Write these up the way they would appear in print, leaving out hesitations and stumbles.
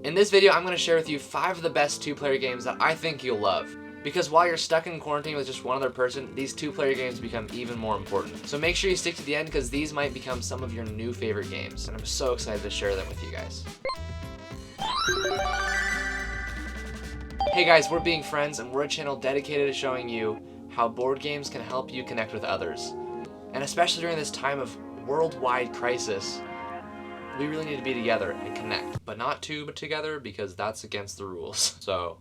In this video, I'm going to share with you 5 of the best 2-player games that I think you'll love. Because while you're stuck in quarantine with just one other person, these 2-player games become even more important. So make sure you stick to the end because these might become some of your new favorite games. And I'm so excited to share them with you guys. Hey guys, we're Being Friends and we're a channel dedicated to showing you how board games can help you connect with others. And especially during this time of worldwide crisis, we really need to be together and connect. But not two but together because that's against the rules. So,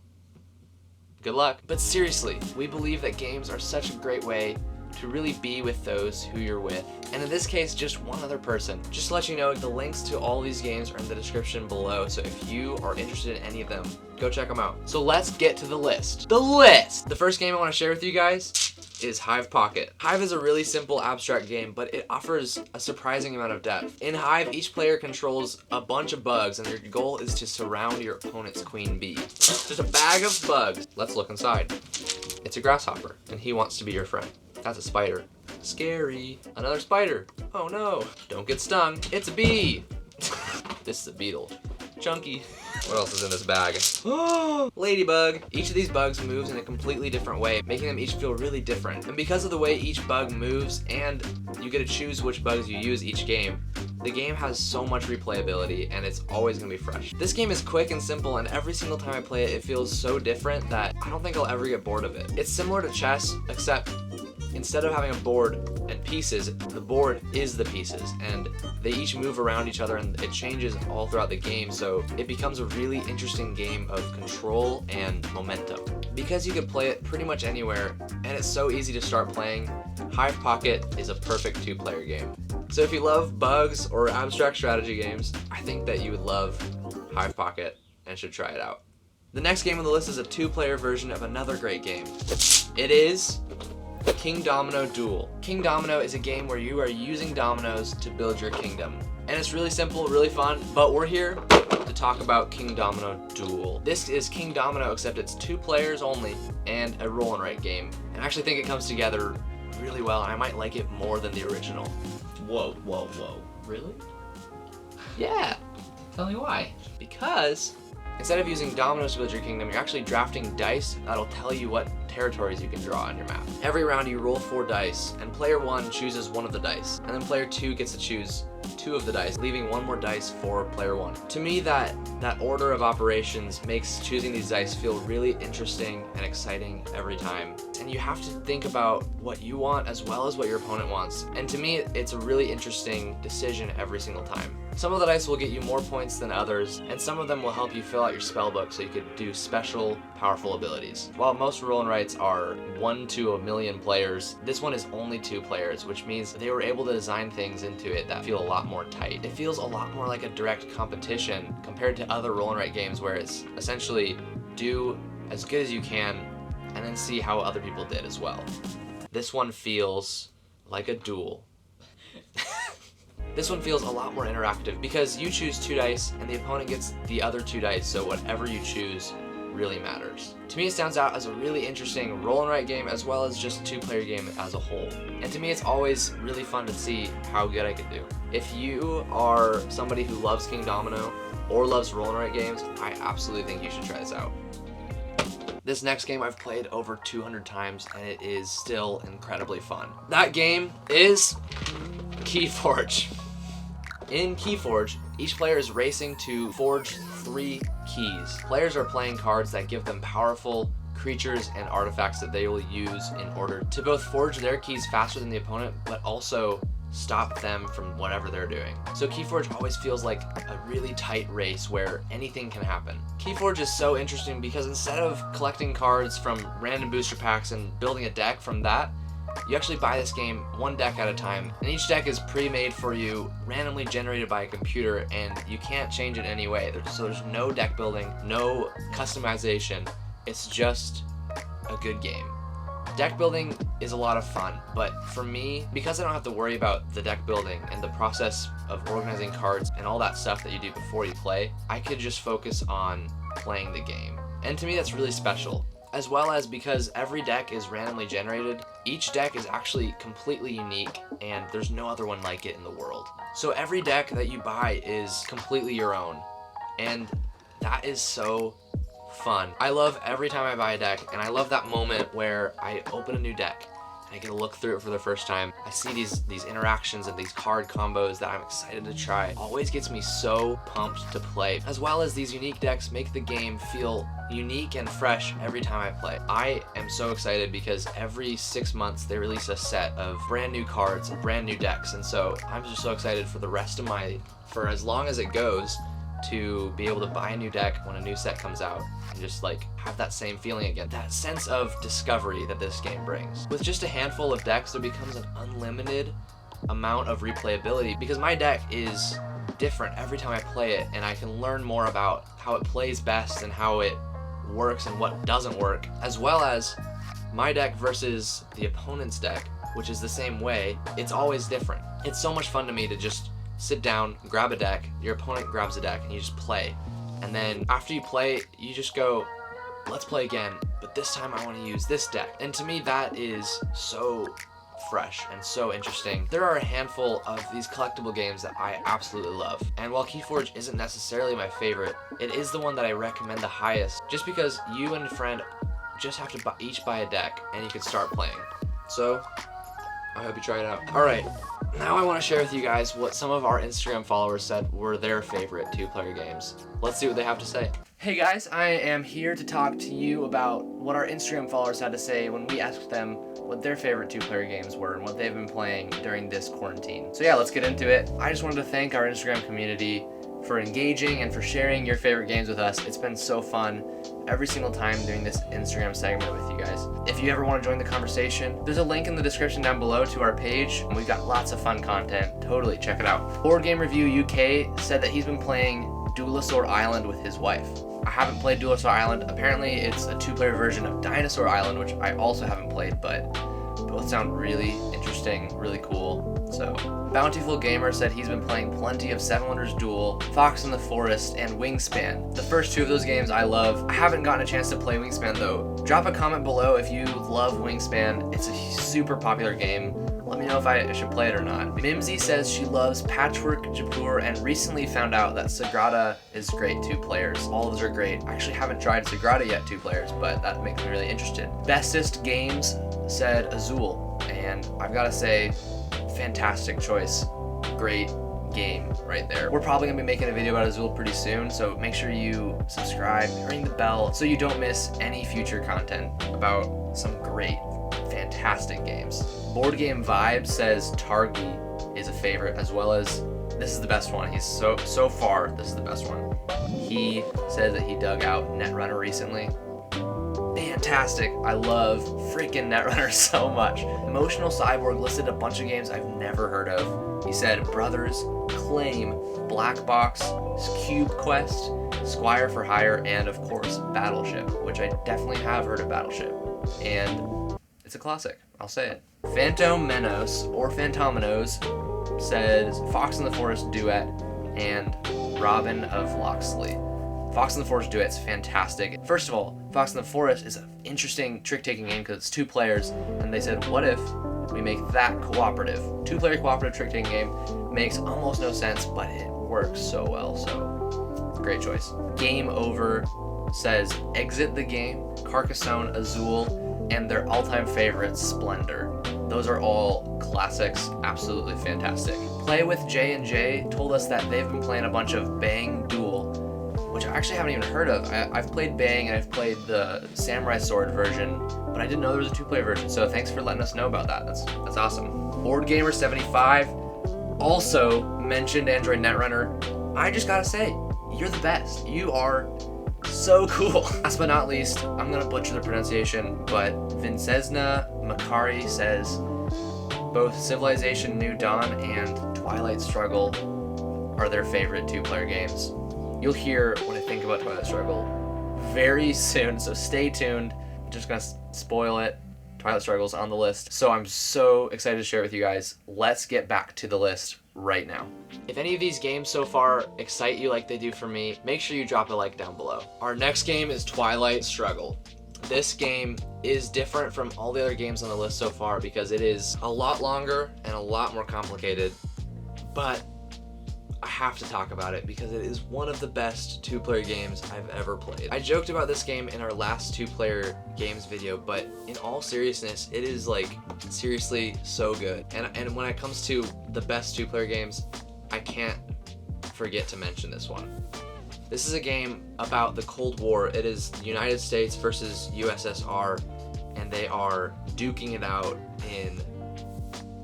good luck. But seriously, we believe that games are such a great way to really be with those who you're with. And in this case, just one other person. Just to let you know, the links to all these games are in the description below, so if you are interested in any of them, go check them out. So let's get to the list. The first game I want to share with you guys is Hive Pocket. Hive is a really simple abstract game, but it offers a surprising amount of depth. In Hive, each player controls a bunch of bugs, and their goal is to surround your opponent's queen bee. Just a bag of bugs. Let's look inside. It's a grasshopper, and he wants to be your friend. That's a spider. Scary. Another spider. Oh no. Don't get stung. It's a bee. This is a beetle. Chunky. What else is in this bag? Oh, ladybug. Each of these bugs moves in a completely different way, making them each feel really different. And because of the way each bug moves, and you get to choose which bugs you use each game, the game has so much replayability and it's always gonna be fresh. This game is quick and simple, and every single time I play it, it feels so different that I don't think I'll ever get bored of it. It's similar to chess, except instead of having a board and pieces, the board is the pieces, and they each move around each other and it changes all throughout the game, so it becomes a really interesting game of control and momentum. Because you can play it pretty much anywhere, and it's so easy to start playing, Hive Pocket is a perfect 2-player game. So if you love bugs or abstract strategy games, I think that you would love Hive Pocket and should try it out. The next game on the list is a 2-player version of another great game. It is King Domino Duel. King Domino is a game where you are using dominoes to build your kingdom. And it's really simple, really fun, but we're here to talk about King Domino Duel. This is King Domino, except it's 2 players only and a roll and write game. And I actually think it comes together really well, and I might like it more than the original. Whoa, whoa, whoa. Really? Yeah. Tell me why. Because instead of using dominoes to build your kingdom, you're actually drafting dice that'll tell you what territories you can draw on your map. Every round you roll 4 dice, and player 1 chooses one of the dice, and then player 2 gets to choose 2 of the dice, leaving 1 more dice for player 1. To me, that order of operations makes choosing these dice feel really interesting and exciting every time. And you have to think about what you want as well as what your opponent wants. And to me, it's a really interesting decision every single time. Some of the dice will get you more points than others, and some of them will help you fill out your spell book so you could do special, powerful abilities. While most roll and writes are 1 to a million players, this one is only 2 players, which means they were able to design things into it that feel a lot more tight. It feels a lot more like a direct competition compared to other roll and write games where it's essentially do as good as you can and then see how other people did as well. This one feels like a duel. This one feels a lot more interactive because you choose 2 dice and the opponent gets the other 2 dice, so whatever you choose really matters. To me, it stands out as a really interesting roll and write game as well as just a 2-player game as a whole. And to me, it's always really fun to see how good I can do. If you are somebody who loves King Domino or loves roll and write games, I absolutely think you should try this out. This next game I've played over 200 times and it is still incredibly fun. That game is Keyforge. In Keyforge, each player is racing to forge 3 keys. Players are playing cards that give them powerful creatures and artifacts that they will use in order to both forge their keys faster than the opponent, but also stop them from whatever they're doing. So Keyforge always feels like a really tight race where anything can happen. Keyforge is so interesting because instead of collecting cards from random booster packs and building a deck from that, you actually buy this game 1 deck at a time, and each deck is pre-made for you, randomly generated by a computer, and you can't change it in any way. So there's no deck building, no customization. It's just a good game. Deck building is a lot of fun, but for me, because I don't have to worry about the deck building and the process of organizing cards and all that stuff that you do before you play, I could just focus on playing the game. And to me, that's really special. As well as because every deck is randomly generated, each deck is actually completely unique and there's no other one like it in the world. So every deck that you buy is completely your own. And That is so fun. I love every time I buy a deck, and I love that moment where I open a new deck and I get to look through it for the first time. I see these interactions and these card combos that I'm excited to try. It always gets me so pumped to play, as well as these unique decks make the game feel unique and fresh every time I play. I am so excited because every 6 months they release a set of brand new cards and brand new decks, and so I'm just so excited for the rest of for as long as it goes, to be able to buy a new deck when a new set comes out and just like have that same feeling again, that sense of discovery that this game brings. With just a handful of decks, there becomes an unlimited amount of replayability because my deck is different every time I play it, and I can learn more about how it plays best and how it works and what doesn't work, as well as my deck versus the opponent's deck, which is the same way. It's always different. It's so much fun to me to just sit down, grab a deck, your opponent grabs a deck, and you just play. And then after you play, you just go, let's play again, but this time I want to use this deck. And to me, that is so fresh and so interesting. There are a handful of these collectible games that I absolutely love. And while Keyforge isn't necessarily my favorite, it is the one that I recommend the highest, just because you and a friend just have to each buy a deck and you can start playing. So I hope you try it out. All right. Now I want to share with you guys what some of our Instagram followers said were their favorite 2-player games. Let's see what they have to say. Hey guys, I am here to talk to you about what our Instagram followers had to say when we asked them what their favorite 2-player games were and what they've been playing during this quarantine. So yeah, let's get into it. I just wanted to thank our Instagram community for engaging and for sharing your favorite games with us. It's been so fun every single time doing this Instagram segment with you guys. If you ever want to join the conversation, there's a link in the description down below to our page, and we've got lots of fun content. Totally check it out. Board Game Review UK said that he's been playing Duelosaur Island with his wife. I haven't played Duelosaur Island. Apparently it's a 2-player version of Dinosaur Island, which I also haven't played, but both sound really interesting, really cool. So, Bountiful Gamer said he's been playing plenty of Seven Wonders Duel, Fox in the Forest, and Wingspan. The first 2 of those games I love. I haven't gotten a chance to play Wingspan though. Drop a comment below if you love Wingspan. It's a super popular game. Let me know if I should play it or not. Mimsy says she loves Patchwork Japur and recently found out that Sagrada is great 2 players. All of those are great. I actually haven't tried Sagrada yet 2 players, but that makes me really interested. Bestest Games said Azul, and I've got to say, fantastic choice. Great game right there. We're probably gonna be making a video about Azul pretty soon, so make sure you subscribe, ring the bell, so you don't miss any future content about some great, fantastic games. Board Game Vibe says Targi is a favorite, as well as this is the best one. He's so far, this is the best one. He says that he dug out Netrunner recently. Fantastic. I love freaking Netrunner so much. Emotional Cyborg listed a bunch of games I've never heard of. He said Brothers, Claim, Black Box, Cube Quest, Squire for Hire, and of course Battleship, which I definitely have heard of Battleship. And it's a classic, I'll say it. Phantom Menos, or Phantominos, says Fox in the Forest Duet and Robin of Locksley. Fox in the Forest Duet's fantastic. First of all, Fox in the Forest is an interesting trick-taking game because it's 2 players, and they said, what if we make that cooperative? 2-player cooperative trick-taking game makes almost no sense, but it works so well, so great choice. Game Over says Exit the Game, Carcassonne, Azul, and their all-time favorite, Splendor. Those are all classics, absolutely fantastic. Play with J&J told us that they've been playing a bunch of Bang Duel, which I actually haven't even heard of. I've played Bang and I've played the Samurai Sword version, but I didn't know there was a 2-player version, so thanks for letting us know about that. That's awesome. Board Gamer 75 also mentioned Android Netrunner. I just gotta say, you're the best. You are so cool. Last but not least, I'm gonna butcher the pronunciation, but Vincesna Makari says both Civilization New Dawn and Twilight Struggle are their favorite 2-player games. You'll hear what I think about Twilight Struggle very soon, so stay tuned. I'm just gonna spoil it. Twilight Struggle's on the list, so I'm so excited to share it with you guys. Let's get back to the list right now. If any of these games so far excite you like they do for me, make sure you drop a like down below. Our next game is Twilight Struggle. This game is different from all the other games on the list so far because it is a lot longer and a lot more complicated, but I have to talk about it because it is one of the best two-player games I've ever played. I joked about this game in our last two-player games video, but in all seriousness, it is like seriously so good. And when it comes to the best two-player games, I can't forget to mention this one. This is a game about the Cold War. It is the United States versus USSR, and they are duking it out in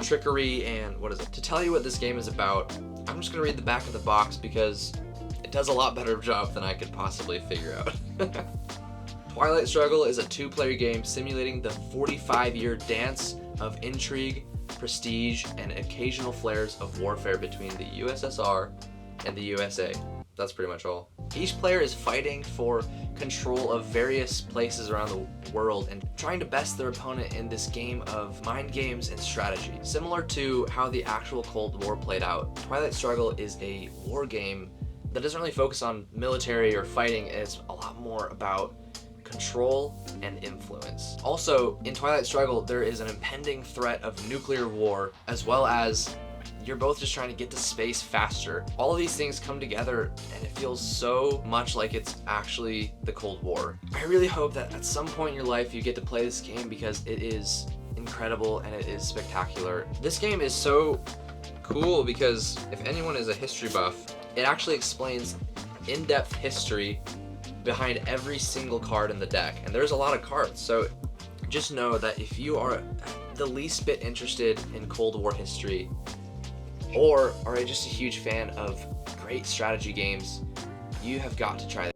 trickery and what is it? To tell you what this game is about, I'm just gonna read the back of the box because it does a lot better job than I could possibly figure out. Twilight Struggle is a two-player game simulating the 45-year dance of intrigue, prestige, and occasional flares of warfare between the USSR and the USA. That's pretty much all. Each player is fighting for control of various places around the world and trying to best their opponent in this game of mind games and strategy. Similar to how the actual Cold War played out, Twilight Struggle is a war game that doesn't really focus on military or fighting. It's a lot more about control and influence. Also, in Twilight Struggle, there is an impending threat of nuclear war, as well as you're both just trying to get to space faster. All of these things come together and it feels so much like it's actually the Cold War. I really hope that at some point in your life you get to play this game because it is incredible and it is spectacular. This game is so cool because if anyone is a history buff, it actually explains in-depth history behind every single card in the deck. And there's a lot of cards, so just know that if you are the least bit interested in Cold War history, or are just a huge fan of great strategy games, you have got to try it.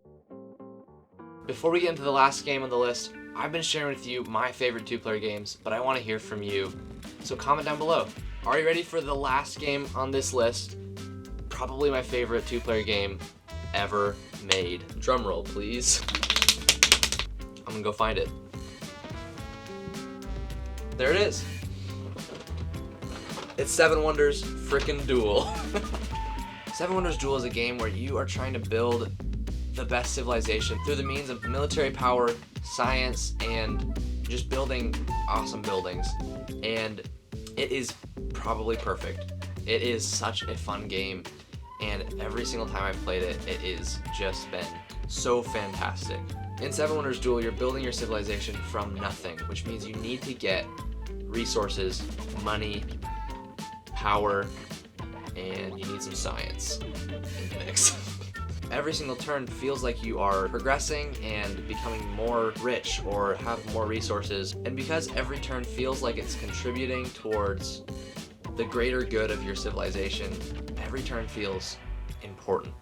Before we get into the last game on the list, I've been sharing with you my favorite two-player games, but I want to hear from you. So comment down below. Are you ready for the last game on this list? Probably my favorite two-player game ever made. Drum roll, please. I'm gonna go find it. There it is. It's Seven Wonders frickin' Duel. Seven Wonders Duel is a game where you are trying to build the best civilization through the means of military power, science, and just building awesome buildings. And it is probably perfect. It is such a fun game, and every single time I've played it, it is just been so fantastic. In Seven Wonders Duel, you're building your civilization from nothing, which means you need to get resources, money, power, and you need some science in the mix. Every single turn feels like you are progressing and becoming more rich or have more resources, and because every turn feels like it's contributing towards the greater good of your civilization, every turn feels important.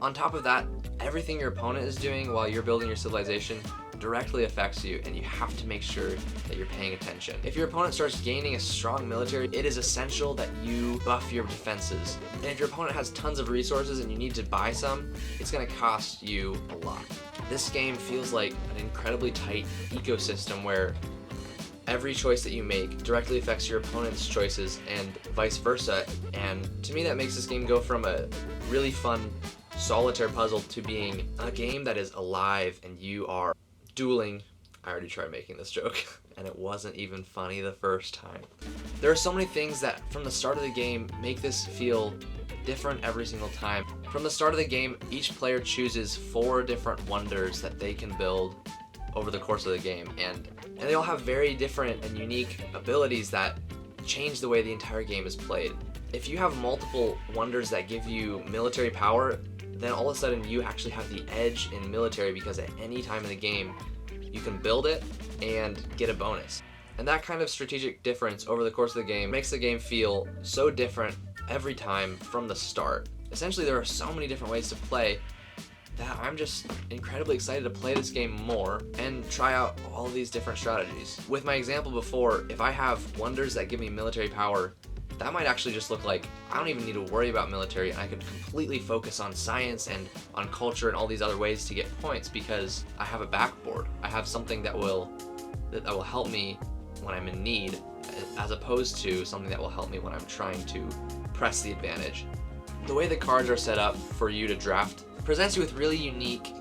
On top of that, everything your opponent is doing while you're building your civilization directly affects you, and you have to make sure that you're paying attention. If your opponent starts gaining a strong military, it is essential that you buff your defenses. And if your opponent has tons of resources and you need to buy some, it's going to cost you a lot. This game feels like an incredibly tight ecosystem where every choice that you make directly affects your opponent's choices and vice versa. And to me, that makes this game go from a really fun solitaire puzzle to being a game that is alive and you are dueling. I already tried making this joke and it wasn't even funny the first time. There are so many things that from the start of the game make this feel different every single time. From the start of the game, each player chooses 4 different wonders that they can build over the course of the game, and they all have very different and unique abilities that change the way the entire game is played. If you have multiple wonders that give you military power, then all of a sudden you actually have the edge in military because at any time in the game you can build it and get a bonus. And that kind of strategic difference over the course of the game makes the game feel so different every time from the start. Essentially, there are so many different ways to play that I'm just incredibly excited to play this game more and try out all these different strategies. With my example before, if I have wonders that give me military power, that might actually just look like I don't even need to worry about military, and I could completely focus on science and on culture and all these other ways to get points because I have a backboard. I have something that will help me when I'm in need, as opposed to something that will help me when I'm trying to press the advantage. The way the cards are set up for you to draft presents you with really unique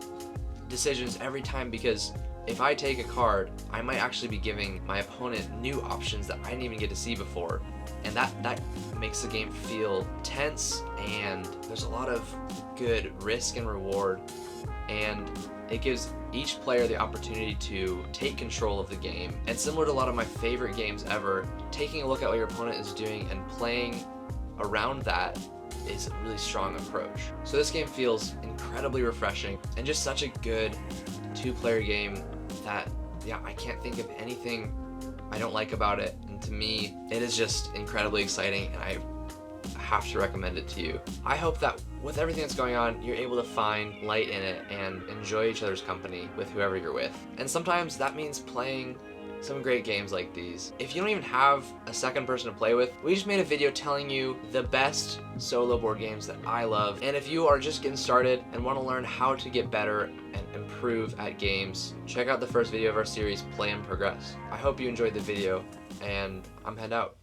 decisions every time because if I take a card, I might actually be giving my opponent new options that I didn't even get to see before. And that makes the game feel tense, and there's a lot of good risk and reward, and it gives each player the opportunity to take control of the game. And similar to a lot of my favorite games ever, taking a look at what your opponent is doing and playing around that is a really strong approach. So this game feels incredibly refreshing and just such a good two-player game that, yeah, I can't think of anything I don't like about it. And to me, it is just incredibly exciting, and I have to recommend it to you. I hope that with everything that's going on, you're able to find light in it and enjoy each other's company with whoever you're with. And sometimes that means playing some great games like these. If you don't even have a second person to play with, we just made a video telling you the best solo board games that I love. And if you are just getting started and want to learn how to get better and improve at games, check out the first video of our series, Play and Progress. I hope you enjoyed the video, and I'm head out.